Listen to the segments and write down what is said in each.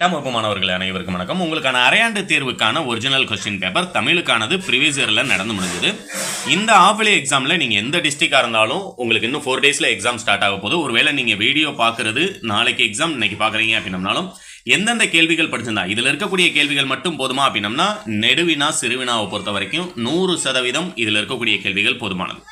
எட்டாம் வகுப்பு மாணவர்கள் அனைவருக்கும் வணக்கம். உங்களுக்கான அரையாண்டு தேர்வுக்கான ஒரிஜினல் கொஸ்டின் பேப்பர் தமிழுக்கானது ப்ரீவியஸ் இயரில் நடந்து முடிஞ்சது. இந்த ஆஃப்லி எக்ஸாமில் நீங்கள் எந்த டிஸ்ட்ரிக்டாக இருந்தாலும் உங்களுக்கு இன்னும் 4 டேஸில் எக்ஸாம் ஸ்டார்ட் ஆக போகுது. ஒருவேளை நீங்கள் வீடியோ பார்க்குறது நாளைக்கு எக்ஸாம் இன்னைக்கு பார்க்குறீங்க அப்படின்னம்னாலும் எந்தெந்த கேள்விகள் படிச்சிருந்தா இதில் இருக்கக்கூடிய கேள்விகள் மட்டும் போதுமா அப்படின்னம்னா நெடுவினா சிறுவினாவை பொறுத்த வரைக்கும் 100% இதில் இருக்கக்கூடிய கேள்விகள் போதுமானது.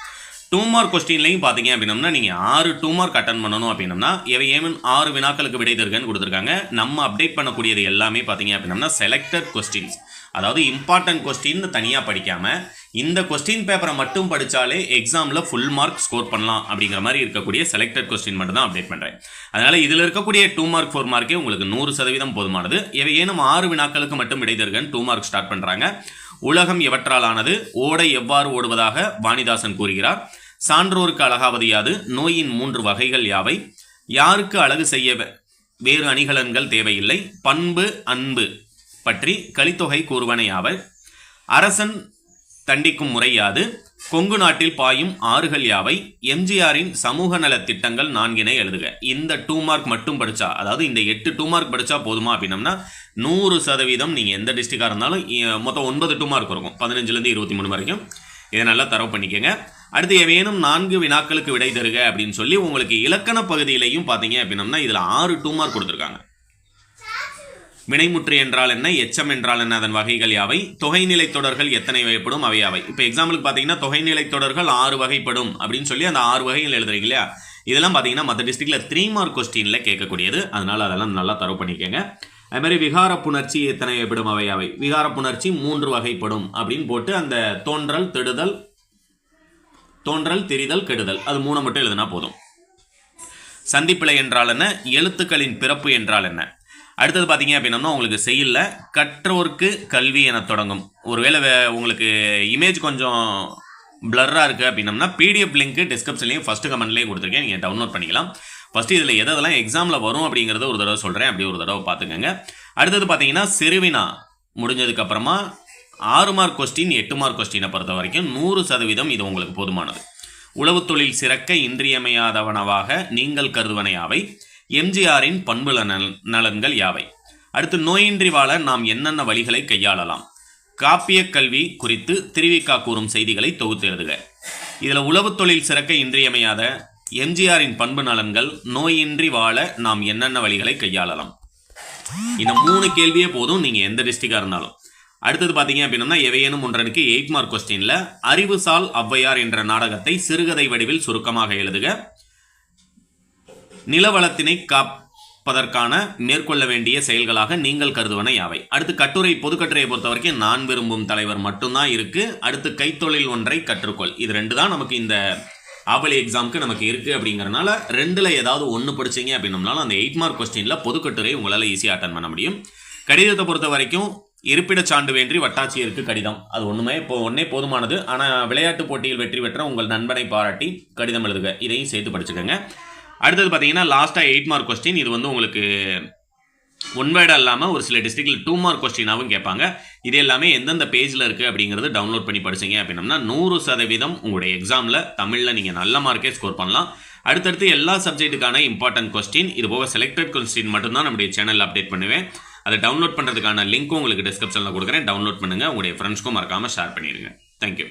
2 மார்க் கொஸ்டின்லையும் பார்த்தீங்க அப்படின்னம்னா நீங்கள் 6 2 மார்க் அட்டன் பண்ணணும் அப்படின்னம்னா ஏன் 6 வினாக்களுக்கு விடை தருகன்னு கொடுத்துருக்காங்க. நம்ம அப்டேட் பண்ணக்கூடியது எல்லாமே பார்த்தீங்க அப்படின்னம்னா செலக்டட் கொஸ்டின்ஸ், அதாவது இம்பார்ட்டன்ட் கொஸ்டின் தனியாக படிக்காமல் இந்த கொஸ்டின் பேப்பரை மட்டும் படித்தாலே எக்ஸாமில் ஃபுல் மார்க் ஸ்கோர் பண்ணலாம் அப்படிங்கிற மாதிரி இருக்கக்கூடிய செலக்டட் கொஸ்டின் மட்டும் தான் அப்டேட் பண்ணுறேன். அதனால் இதில் இருக்கக்கூடிய 2 மார்க் 4 மார்க்கே உங்களுக்கு 100% போதுமானது. ஏனும் 6 வினாக்களுக்கு மட்டும் விடை தருகன்னு 2 மார்க் ஸ்டார்ட் பண்ணுறாங்க. உலகம் எவற்றால் ஆனது, ஓடை எவ்வாறு ஓடுவதாக வாணிதாசன் கூறுகிறார், சான்றோருக்கு அழகாவது யாது, நோயின் 3 வகைகள் யாவை, யாருக்கு அழகு செய்ய வேறு அணிகலன்கள் தேவையில்லை, பண்பு அன்பு பற்றி கலித்தொகை கூறுவன யாவை, அரசன் தண்டிக்கும் முறை யாது, கொங்கு நாட்டில் பாயும் ஆறுகள் யாவை, எம்ஜிஆரின் சமூக நல திட்டங்கள் 4 எழுதுக. இந்த 2 மார்க் மட்டும் படித்தா, அதாவது இந்த 8 2 மார்க் படித்தா போதுமா அப்படின்னம்னா 100% நீங்கள் எந்த டிஸ்ட்ரிக்டாக இருந்தாலும் மொத்தம் 9 2 மார்க் இருக்கும், 15லேருந்து 23 வரைக்கும். இதை நல்லா தரவு பண்ணிக்கங்க. அடுத்து ஏவேனும் 4 வினாக்களுக்கு விடை தருக அப்படின்னு சொல்லி உங்களுக்கு இலக்கண பகுதியிலையும் பார்த்தீங்க அப்படின்னம்னா இதில் 6 2 மார்க் கொடுத்துருக்காங்க. வினைமுற்று என்றால் என்ன, எச்சம் என்றால் என்ன, அதன் வகைகள் யாவை, தொகைநிலை தொடர்கள் எத்தனை வகைப்படும் அவை யாவை. இப்போ எக்ஸாம்பிளுக்கு பார்த்தீங்கன்னா தொகைநிலை தொடர்கள் 6 வகைப்படும் அப்படின்னு சொல்லி அந்த 6 வகைகள் எழுதுறீங்க இல்லையா, இதெல்லாம் பார்த்தீங்கன்னா மற்ற டிஸ்ட்ரிக்டில் 3 மார்க் கொஸ்டினில் கேட்கக்கூடியது. அதனால் அதெல்லாம் நல்லா தரவு பண்ணிக்கோங்க. அது மாதிரி விகார புணர்ச்சி எத்தனை வகைப்படும் அவை யாவை, விகார புணர்ச்சி 3 வகைப்படும் அப்படின்னு போட்டு அந்த தோன்றல் தெரிதல் கெடுதல் அது 3 மட்டும் எழுதுனா போதும். சந்திப்பிழை என்றால் என்ன, எழுத்துக்களின் பிறப்பு என்றால் என்ன. அடுத்தது பார்த்தீங்க அப்படின்னா உங்களுக்கு செய்யல கற்றோர்க்கு கல்வி என தொடங்கும். ஒருவேளை உங்களுக்கு இமேஜ் கொஞ்சம் பிளர்ராக இருக்குது அப்படின்னம்னா பிடிஎஃப் லிங்க் டிஸ்கிரிப்ஷன்லேயும் ஃபஸ்ட்டு கமெண்ட்லேயும் கொடுத்துருக்கேன், நீங்கள் டவுன்லோட் பண்ணிக்கலாம். ஃபஸ்ட்டு இதில் எதெல்லாம் எக்ஸாமில் வரும் அப்படிங்கிறத ஒரு தடவை சொல்கிறேன், அப்படி ஒரு தடவை பார்த்துக்கோங்க. அடுத்தது பார்த்தீங்கன்னா சிறுவினா முடிஞ்சதுக்கப்புறமா 6 மார்க் கொஸ்டின் 8 மார்க் கொஸ்டினை பொறுத்த வரைக்கும் 100% இது உங்களுக்கு போதுமானது. உளவு தொழில் சிறக்க இன்றியமையாதவனவாக நீங்கள் கருதுவன யாவை, எம்ஜிஆரின் பண்பு நலன்கள் யாவை. அடுத்து நோயின்றி வாழ நாம் என்னென்ன வழிகளை கையாளலாம், காப்பிய கல்வி குறித்து திருவிக்கா கூறும் செய்திகளை தொகுத்து எழுதுக. இதில் உளவு தொழில் சிறக்க இன்றியமையாத, எம்ஜிஆரின் பண்பு நலன்கள், நோயின்றி வாழ நாம் என்னென்ன வழிகளை கையாளலாம். இந்த 3 கேள்வியே போதும் நீங்கள் எந்த டிஸ்ட்ரிக்டாக இருந்தாலும். அடுத்தது பார்த்தீங்க அப்படின்னா எவையேனும் ஒன்றனுக்கு 8 மார்க் கொஸ்டினில் அறிவுசால் ஔவையார் என்ற நாடகத்தை சிறுகதை வடிவில் சுருக்கமாக எழுதுக. நிலவளத்தினை காப்பதற்கான மேற்கொள்ள வேண்டிய செயல்களாக நீங்கள் கருதுவன யாவை. அடுத்து கட்டுரை, பொதுக்கட்டுரையை பொறுத்த வரைக்கும் நான் விரும்பும் தலைவர் மட்டும்தான் இருக்கு. அடுத்து கைத்தொழில் ஒன்றை கற்றுக்கொள், இது 2 தான் நமக்கு இந்த ஆவலி எக்ஸாமுக்கு நமக்கு இருக்குது. அப்படிங்கிறனால 2ல் ஏதாவது 1 படிச்சிங்க அப்படின்னம்னாலும் அந்த 8 மார்க் கொஸ்டினில் பொதுக்கட்டுரை உங்களால் ஈஸியாக அட்டன் பண்ண முடியும். கடிதத்தை பொறுத்த வரைக்கும் இருப்பிட சான்று வேண்டி வட்டாட்சியருக்கு கடிதம், அது ஒன்றே போதுமானது. ஆனால் விளையாட்டு போட்டியில் வெற்றி பெற்ற உங்கள் நண்பனை பாராட்டி கடிதம் எழுதுக, இதையும் சேர்த்து படிச்சுக்கோங்க. அடுத்தது பார்த்தீங்கன்னா லாஸ்ட்டாக 8 மார்க் கொஸ்டின், இது உங்களுக்கு 1 வேர்டாக இல்லாமல் ஒரு சில டிஸ்ட்ரிக்டில் 2 மார்க் கொஸ்டினாகவும் கேட்பாங்க. இது எல்லாமே எந்தெந்த பேஜில் இருக்குது அப்படிங்கிறது டவுன்லோட் பண்ணி படிச்சிங்க அப்படின்னம்னா 100% உங்களுடைய எக்ஸாமில் தமிழில் நீங்கள் நல்ல மார்க்கே ஸ்கோர் பண்ணலாம். அடுத்தடுத்து எல்லா சப்ஜெக்ட்டுக்கான இம்பார்ட்டன்ட் கொஸ்டின், இது போக செலக்டட் கொஸ்டின் மட்டும்தான் நம்முடைய சேனலில் அப்டேட் பண்ணுவேன். அதை டவுன்லோட் பண்ணுறதுக்கான லிங்க்கும் உங்களுக்கு டிஸ்கிரிப்ஷனில் கொடுக்குறேன், டவுன்லோட் பண்ணுங்கள். உங்களுடைய ஃப்ரெண்ட்ஸ்க்கும் மறக்காமல் ஷேர் பண்ணிடுங்க. தேங்க்யூ.